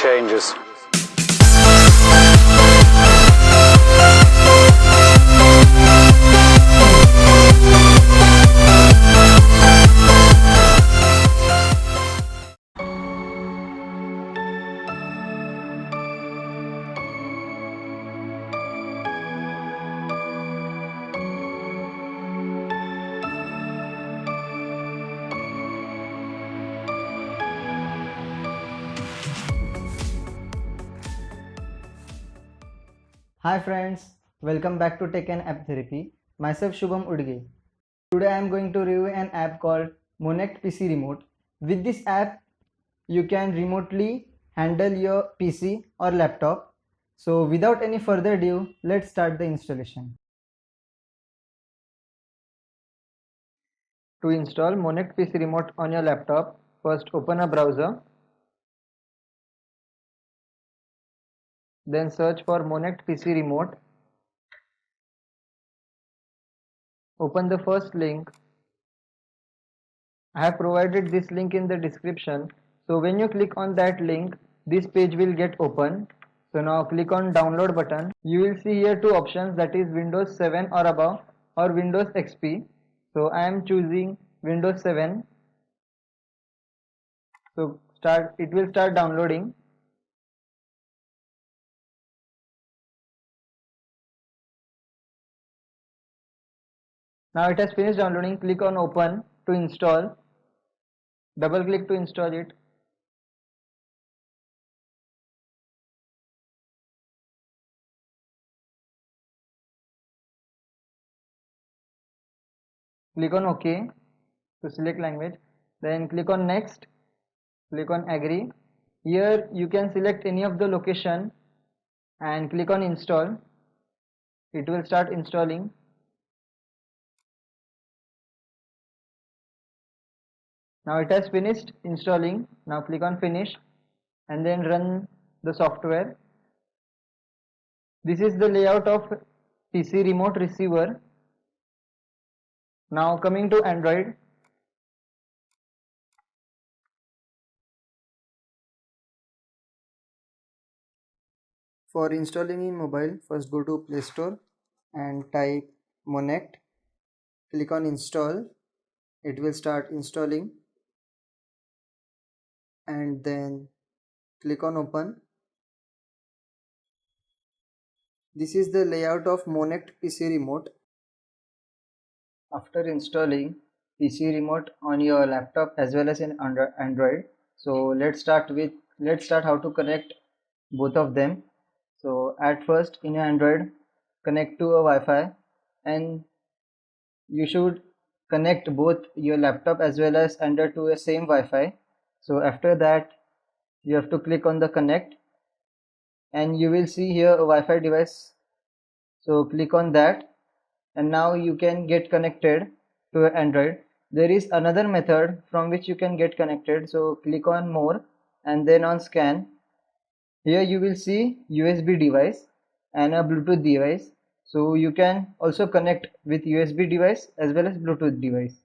changes. Hi friends, welcome back to Tech and App Therapy. Myself Shubham Udge. Today I am going to review an app called Monect PC Remote. With this app, you can remotely handle your PC or laptop. So without any further ado, let's start the installation. To install Monect PC Remote on your laptop, first open a browser. Then search for Monect PC Remote. Open the first link. I have provided this link in the description. So when you click on that link, this page will get open. So now click on download button. You will see here two options, that is Windows 7 or above or Windows XP. So I am choosing Windows 7. So it will start downloading. Now it has finished downloading. Click on open to install. Double click to install it. Click on OK to select language. Then click on next. Click on agree. Here you can select any of the location and click on install. It will start installing. Now it has finished installing. Now click on finish and then run the software. This is the layout of PC remote receiver. Now coming to Android. For installing in mobile, first go to Play Store and type Monect. Click on install. It will start installing and then click on open. This is the layout of Monect PC remote. After installing PC remote on your laptop as well as in Android, so let's start how to connect both of them. So at first in your Android, connect to a Wi-Fi and you should connect both your laptop as well as Android to a same Wi-Fi. So after that you have to click on the connect and you will see here a Wi-Fi device. So click on that and now you can get connected to Android. There is another method from which you can get connected. So click on more and then on scan. Here you will see USB device and a Bluetooth device. So you can also connect with USB device as well as Bluetooth device.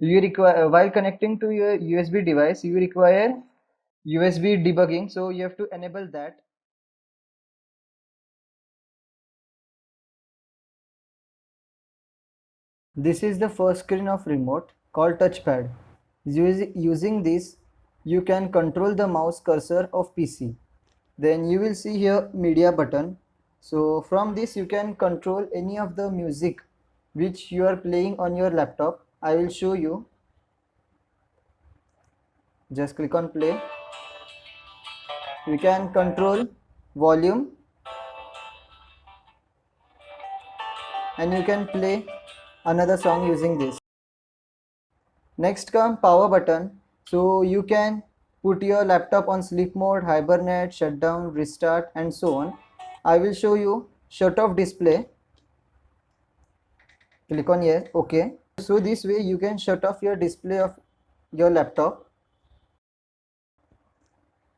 You require while connecting to your USB device, you require USB debugging, so you have to enable that. This is the first screen of remote called touchpad. Using this, you can control the mouse cursor of PC. Then you will see here media button. So from this you can control any of the music which you are playing on your laptop. I will show you. Just click on play. You can control volume and you can play another song using this. Next come power button. So you can put your laptop on sleep mode, hibernate, shutdown, restart and so on. I will show you shut off display. Click on yes, OK. So this way you can shut off your display of your laptop.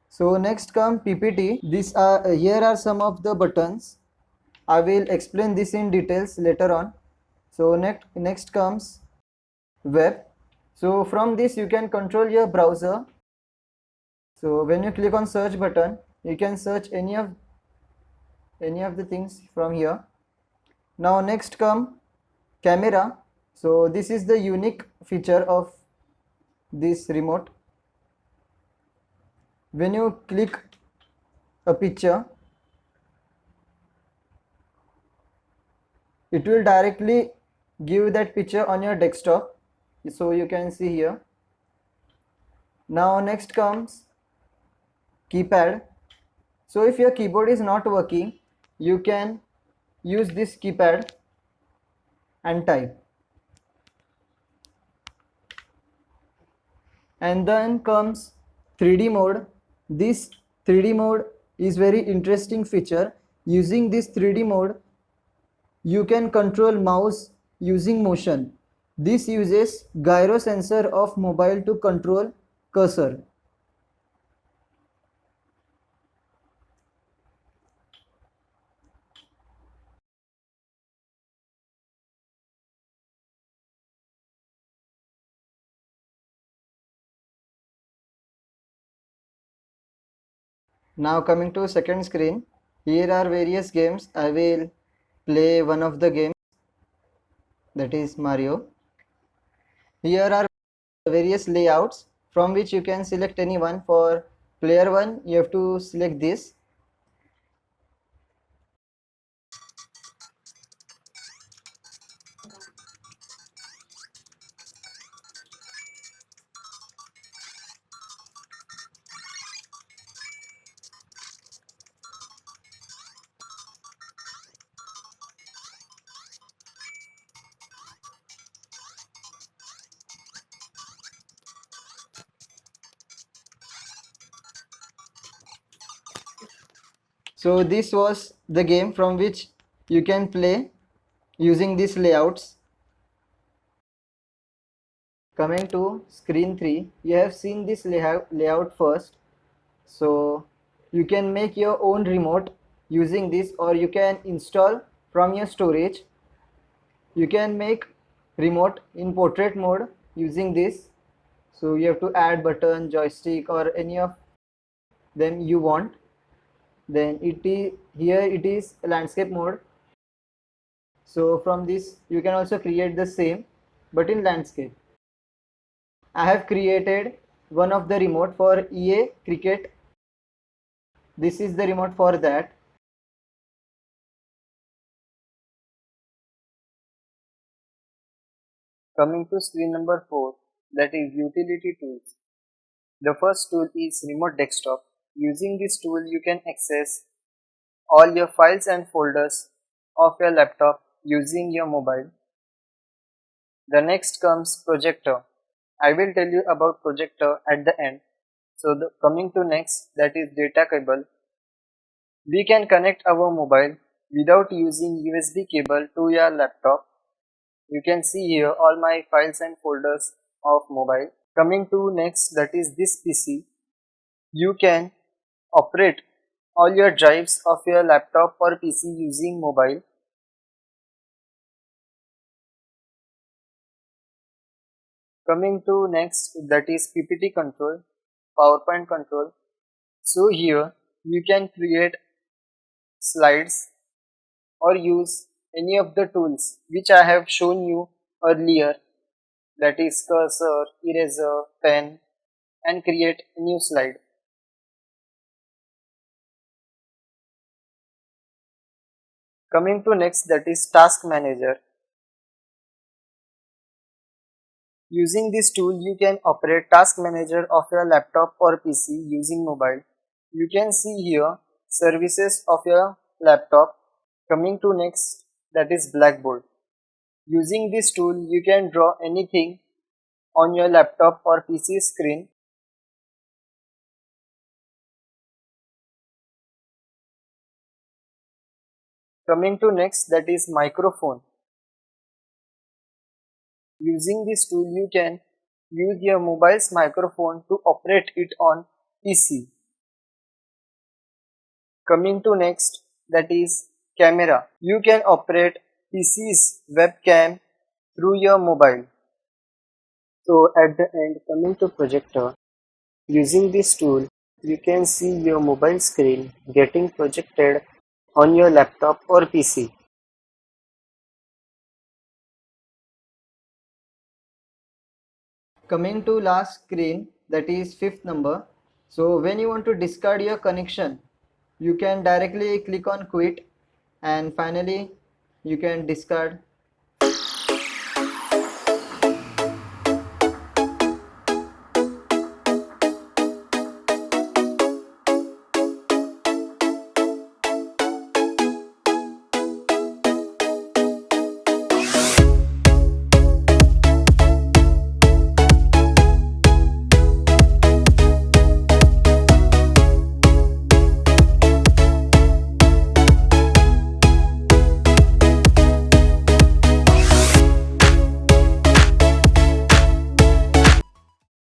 So next come PPT. Here are some of the buttons. I will explain this in details later on. So next comes web. So from this you can control your browser. So when you click on search button, you can search any of the things from here. Now next come camera. So this is the unique feature of this remote. When you click a picture, it will directly give that picture on your desktop, so you can see here. Now next comes keypad. So if your keyboard is not working, you can use this keypad and type. And then comes 3D mode. This 3D mode is very interesting feature. Using this 3D mode, you can control mouse using motion. This uses gyro sensor of mobile to control cursor. Now coming to second screen, here are various games. I will play one of the games, that is Mario. Here are various layouts from which you can select any one. For player 1, you have to select this. So this was the game from which you can play using these layouts. Coming to screen 3, you have seen this layout first. So you can make your own remote using this, or you can install from your storage. You can make remote in portrait mode using this. So you have to add button, joystick, or any of them you want. Then here it is landscape mode. So from this you can also create the same, but in landscape. I have created one of the remote for EA cricket. This is the remote for that. Coming to screen number 4, that is utility tools. The first tool is remote desktop. Using this tool you can access all your files and folders of your laptop using your mobile. The next comes projector. I will tell you about projector at the end. So coming to next, that is data cable. We can connect our mobile without using USB cable to your laptop. You can see here all my files and folders of mobile. Coming to next, that is this PC. You can operate all your drives of your laptop or PC using mobile. Coming to next, that is PPT control, PowerPoint control. So here you can create slides or use any of the tools which I have shown you earlier, that is cursor, eraser, pen, and create a new slide. Coming to next, that is task manager. Using this tool you can operate task manager of your laptop or PC using mobile. You can see here services of your laptop. Coming to next, that is blackboard. Using this tool you can draw anything on your laptop or PC screen. Coming to next, that is microphone. Using this tool you can use your mobile's microphone to operate it on PC. Coming to next, that is camera. You can operate PC's webcam through your mobile. So at the end, coming to projector. Using this tool You can see your mobile screen getting projected on your laptop or PC. Coming to last screen, that is fifth number. So when you want to discard your connection, you can directly click on quit, and finally you can discard